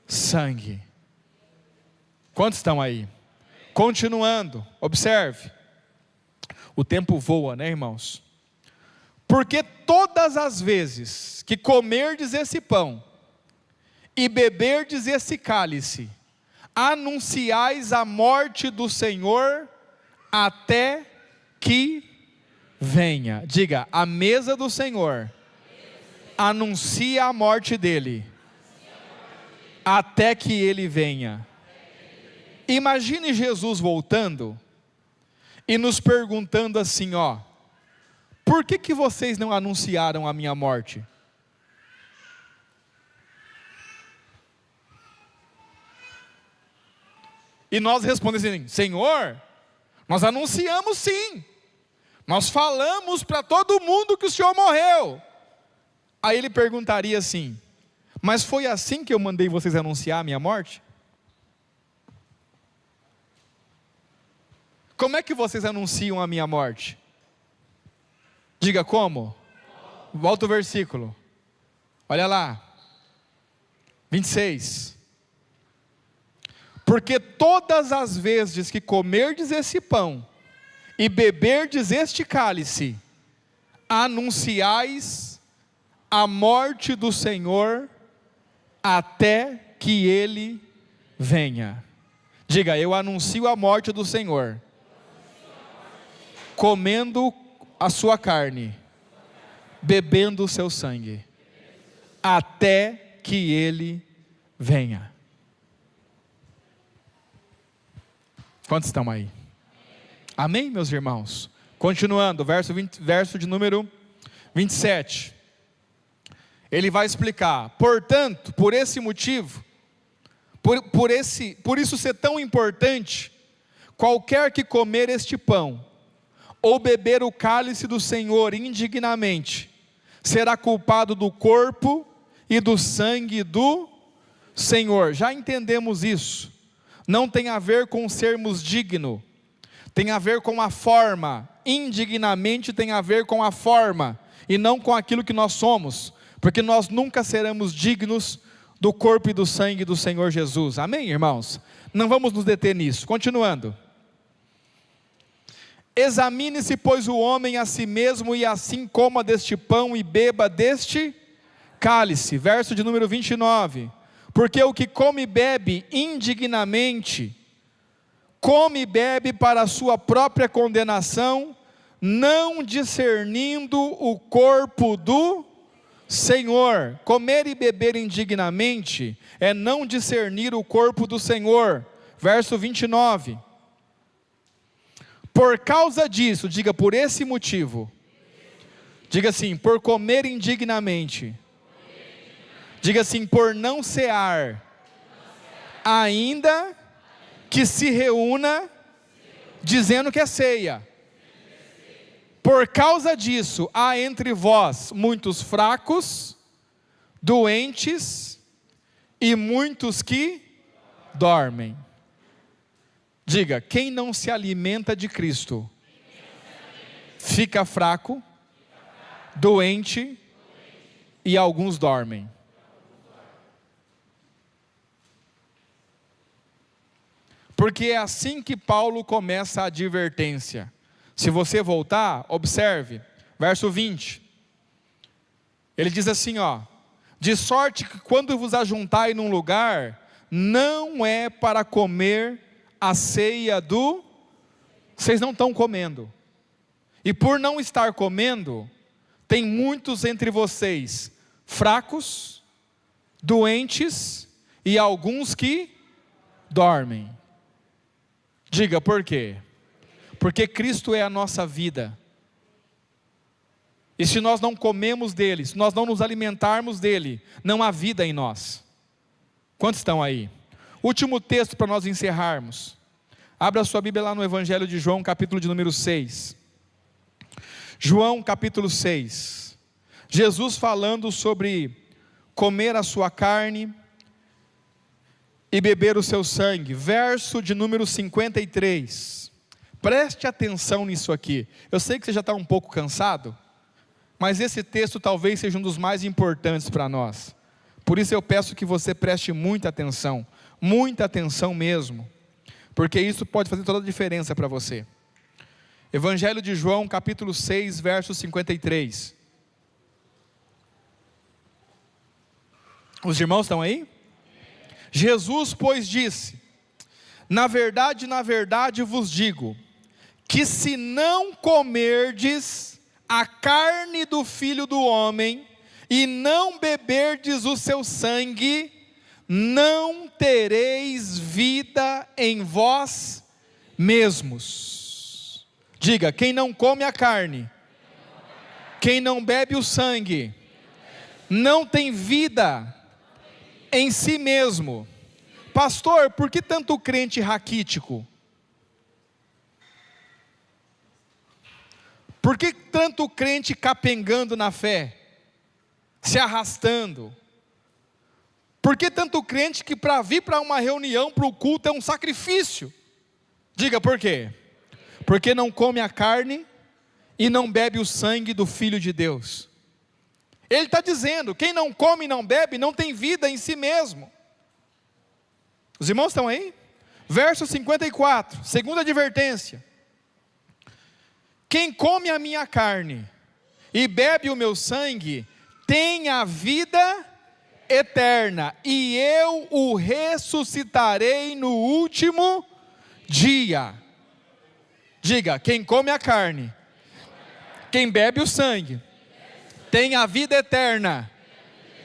sangue. Quantos estão aí? Continuando, observe. O tempo voa, né, irmãos? Porque todas as vezes que comerdes esse pão e beberdes esse cálice, anunciais a morte do Senhor até que venha. Diga, a mesa do Senhor anuncia a morte dele até que ele venha. Imagine Jesus voltando e nos perguntando assim, ó: por que vocês não anunciaram a minha morte? E nós respondemos assim: Senhor, nós anunciamos sim, nós falamos para todo mundo que o Senhor morreu. Aí ele perguntaria assim: mas foi assim que eu mandei vocês anunciar a minha morte? Como é que vocês anunciam a minha morte? Diga como? Volta o versículo. Olha lá. 26. Porque todas as vezes que comerdes esse pão e beberdes este cálice, anunciais a morte do Senhor até que Ele venha. Diga, eu anuncio a morte do Senhor, comendo a sua carne, bebendo o seu sangue, até que Ele venha. Quantos estão aí? Amém, meus irmãos? Continuando, verso de número 27. Ele vai explicar: portanto, por esse motivo, por isso ser tão importante, qualquer que comer este pão, ou beber o cálice do Senhor indignamente, será culpado do corpo e do sangue do Senhor. Já entendemos isso. Não tem a ver com sermos dignos, tem a ver com a forma. Indignamente tem a ver com a forma, e não com aquilo que nós somos, porque nós nunca seremos dignos do corpo e do sangue do Senhor Jesus. Amém, irmãos? Não vamos nos deter nisso. Continuando. Examine-se, pois, o homem a si mesmo, e assim coma deste pão e beba deste cálice. Verso de número 29. Porque o que come e bebe indignamente, come e bebe para a sua própria condenação, não discernindo o corpo do Senhor. Comer e beber indignamente é não discernir o corpo do Senhor. Verso 29. Por causa disso, diga, por esse motivo. Diga assim, por comer indignamente. Diga assim, por não cear, ainda que se reúna, dizendo que é ceia. Por causa disso, há entre vós muitos fracos, doentes e muitos que dormem. Diga, quem não se alimenta de Cristo, fica fraco, doente e alguns dormem. Porque é assim que Paulo começa a advertência. Se você voltar, observe, verso 20. Ele diz assim, ó: de sorte que quando vos ajuntai num lugar, não é para comer a ceia do... Vocês não estão comendo. E por não estar comendo, tem muitos entre vocês fracos, doentes e alguns que dormem. Diga, por quê? Porque Cristo é a nossa vida. E se nós não comemos dele, se nós não nos alimentarmos dele, não há vida em nós. Quantos estão aí? Último texto para nós encerrarmos. Abra a sua Bíblia lá no Evangelho de João, capítulo de número 6. João, capítulo 6. Jesus falando sobre comer a sua carne e beber o seu sangue. Verso de número 53. Preste atenção nisso aqui. Eu sei que você já está um pouco cansado, mas esse texto talvez seja um dos mais importantes para nós. Por isso eu peço que você preste muita atenção mesmo, porque isso pode fazer toda a diferença para você. Evangelho de João, capítulo 6, verso 53. Os irmãos estão aí? Jesus, pois, disse: na verdade vos digo, que se não comerdes a carne do Filho do Homem, e não beberdes o seu sangue, não tereis vida em vós mesmos. Diga, quem não come a carne, quem não bebe o sangue, não tem vida em si mesmo. Pastor, por que tanto crente raquítico? Por que tanto crente capengando na fé, se arrastando? Por que tanto crente que para vir para uma reunião, para o culto, é um sacrifício? Diga por quê? Porque não come a carne e não bebe o sangue do Filho de Deus. Ele está dizendo, quem não come e não bebe, não tem vida em si mesmo. Os irmãos estão aí? Verso 54, segunda advertência. Quem come a minha carne e bebe o meu sangue, tem a vida eterna, e eu o ressuscitarei no último dia. Diga, quem come a carne, quem bebe o sangue, tem a vida eterna,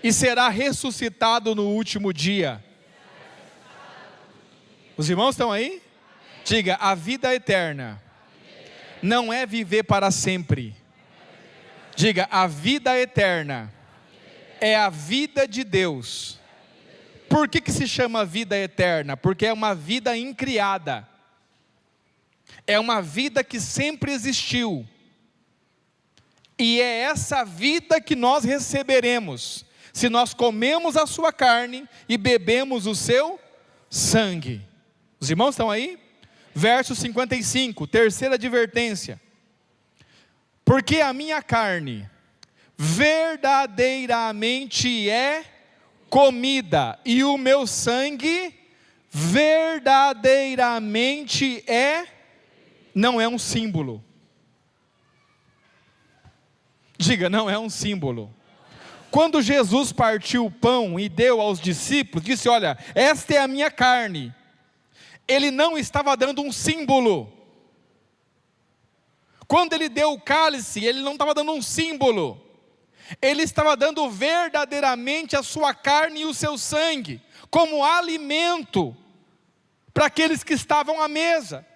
e será ressuscitado no último dia. Os irmãos estão aí? Diga, a vida eterna não é viver para sempre. Diga, a vida eterna é a vida de Deus. Por que se chama vida eterna? Porque é uma vida incriada. É uma vida que sempre existiu. E é essa vida que nós receberemos, se nós comemos a sua carne e bebemos o seu sangue. Os irmãos estão aí? Verso 55, terceira advertência. Porque a minha carne verdadeiramente é comida, e o meu sangue verdadeiramente não é um símbolo. Diga, não é um símbolo. Quando Jesus partiu o pão e deu aos discípulos, disse, olha, esta é a minha carne. Ele não estava dando um símbolo. Quando ele deu o cálice, ele não estava dando um símbolo. Ele estava dando verdadeiramente a sua carne e o seu sangue, como alimento, para aqueles que estavam à mesa.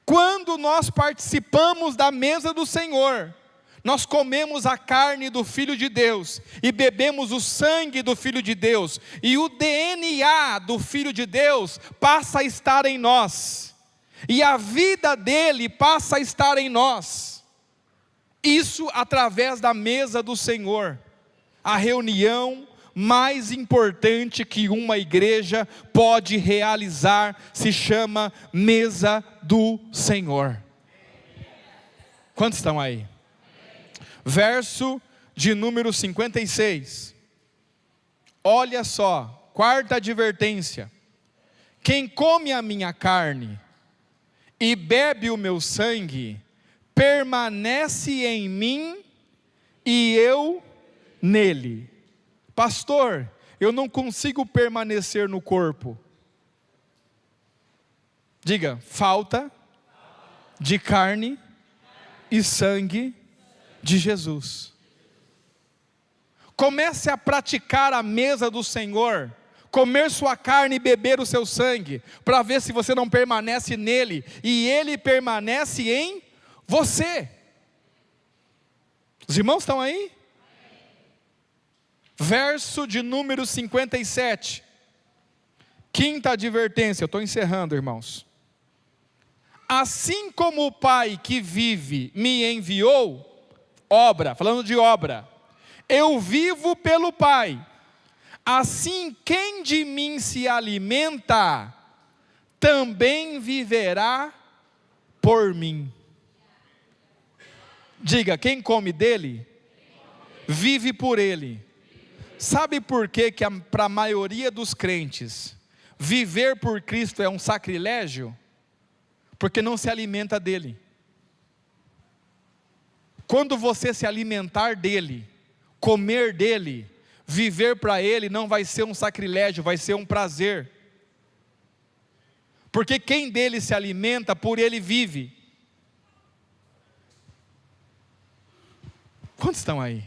Quando nós participamos da mesa do Senhor, nós comemos a carne do Filho de Deus, e bebemos o sangue do Filho de Deus, e o DNA do Filho de Deus passa a estar em nós, e a vida dele passa a estar em nós. Isso através da mesa do Senhor, a reunião mais importante que uma igreja pode realizar, se chama mesa do Senhor. Quantos estão aí? Verso de número 56. Olha só, quarta advertência. Quem come a minha carne e bebe o meu sangue, permanece em mim e eu nele. Pastor, eu não consigo permanecer no corpo. Diga, falta de carne e sangue de Jesus. Comece a praticar a mesa do Senhor, comer sua carne e beber o seu sangue, para ver se você não permanece nele, e ele permanece em você. Os irmãos estão aí? Verso de número 57. Quinta advertência, eu estou encerrando, irmãos. Assim como o Pai que vive me enviou, obra, falando de obra, eu vivo pelo Pai. Assim quem de mim se alimenta, também viverá por mim. Diga, quem come dele, vive por ele. Sabe por que para a maioria dos crentes, viver por Cristo é um sacrilégio? Porque não se alimenta dele. Quando você se alimentar dele, comer dele, viver para ele, não vai ser um sacrilégio, vai ser um prazer. Porque quem dele se alimenta, por ele vive. Quantos estão aí?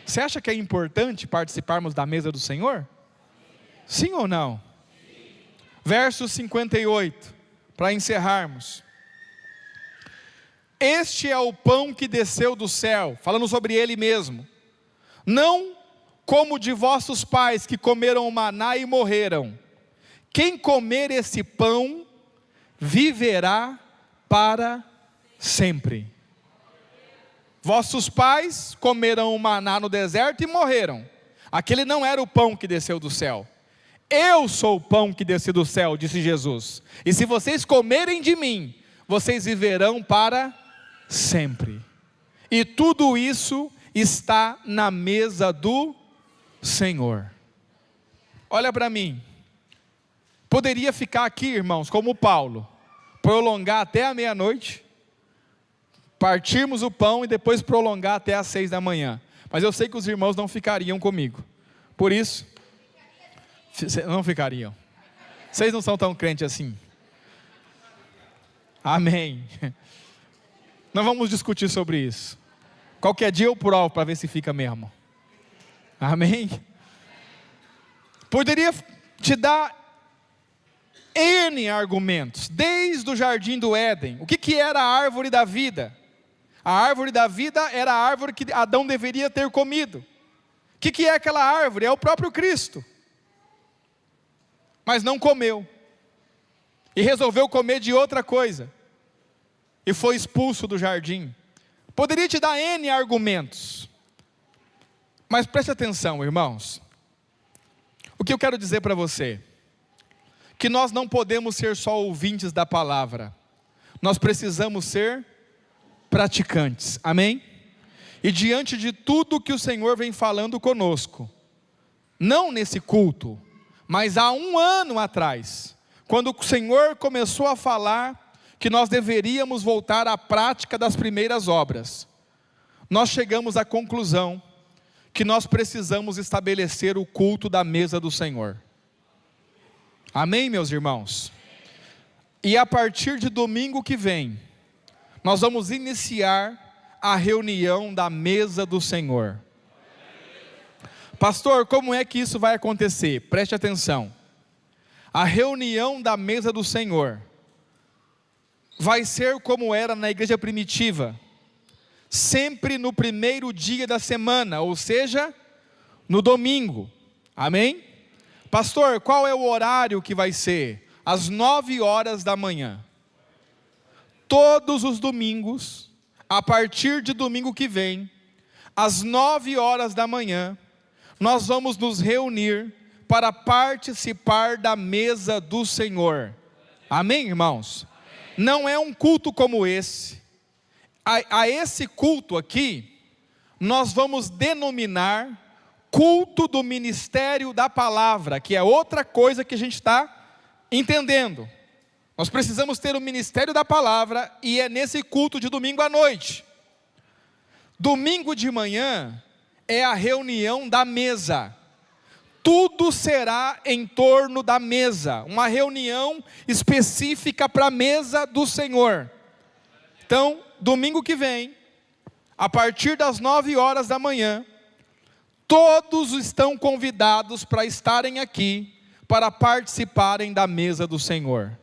Você acha que é importante participarmos da mesa do Senhor? Sim ou não? Verso 58, para encerrarmos. Este é o pão que desceu do céu, falando sobre ele mesmo. Não como de vossos pais que comeram o maná e morreram. Quem comer esse pão, viverá para sempre. Vossos pais comeram o maná no deserto e morreram. Aquele não era o pão que desceu do céu. Eu sou o pão que desceu do céu, disse Jesus. E se vocês comerem de mim, vocês viverão para sempre. E tudo isso está na mesa do Senhor. Olha para mim. Poderia ficar aqui, irmãos, como Paulo, prolongar até a meia-noite, partirmos o pão e depois prolongar até às 6 da manhã. Mas eu sei que os irmãos não ficariam comigo. Por isso, não ficariam. Vocês não são tão crentes assim. Amém. Não vamos discutir sobre isso. Qualquer dia eu provo para ver se fica mesmo. Amém. Poderia te dar N argumentos, desde o jardim do Éden. O que era a árvore da vida? A árvore da vida era a árvore que Adão deveria ter comido. O que é aquela árvore? É o próprio Cristo. Mas não comeu. E resolveu comer de outra coisa. E foi expulso do jardim. Poderia te dar N argumentos. Mas preste atenção, irmãos. O que eu quero dizer para você? Que nós não podemos ser só ouvintes da palavra. Nós precisamos ser praticantes. Amém? E diante de tudo que o Senhor vem falando conosco, não nesse culto, mas há 1 ano atrás, quando o Senhor começou a falar que nós deveríamos voltar à prática das primeiras obras, nós chegamos à conclusão que nós precisamos estabelecer o culto da mesa do Senhor. Amém, meus irmãos? E a partir de domingo que vem, nós vamos iniciar a reunião da mesa do Senhor. Pastor, como é que isso vai acontecer? Preste atenção. A reunião da mesa do Senhor vai ser como era na igreja primitiva, sempre no primeiro dia da semana, ou seja, no domingo. Amém? Pastor, qual é o horário que vai ser? Às 9 horas da manhã. Todos os domingos, a partir de domingo que vem, às 9 horas da manhã, nós vamos nos reunir para participar da mesa do Senhor. Amém, irmãos? Não é um culto como esse. A esse culto aqui, nós vamos denominar culto do ministério da palavra, que é outra coisa que a gente está entendendo. Nós precisamos ter o ministério da palavra, e é nesse culto de domingo à noite. Domingo de manhã é a reunião da mesa. Tudo será em torno da mesa, uma reunião específica para a mesa do Senhor. Então, domingo que vem, a partir das 9 horas da manhã, todos estão convidados para estarem aqui, para participarem da mesa do Senhor.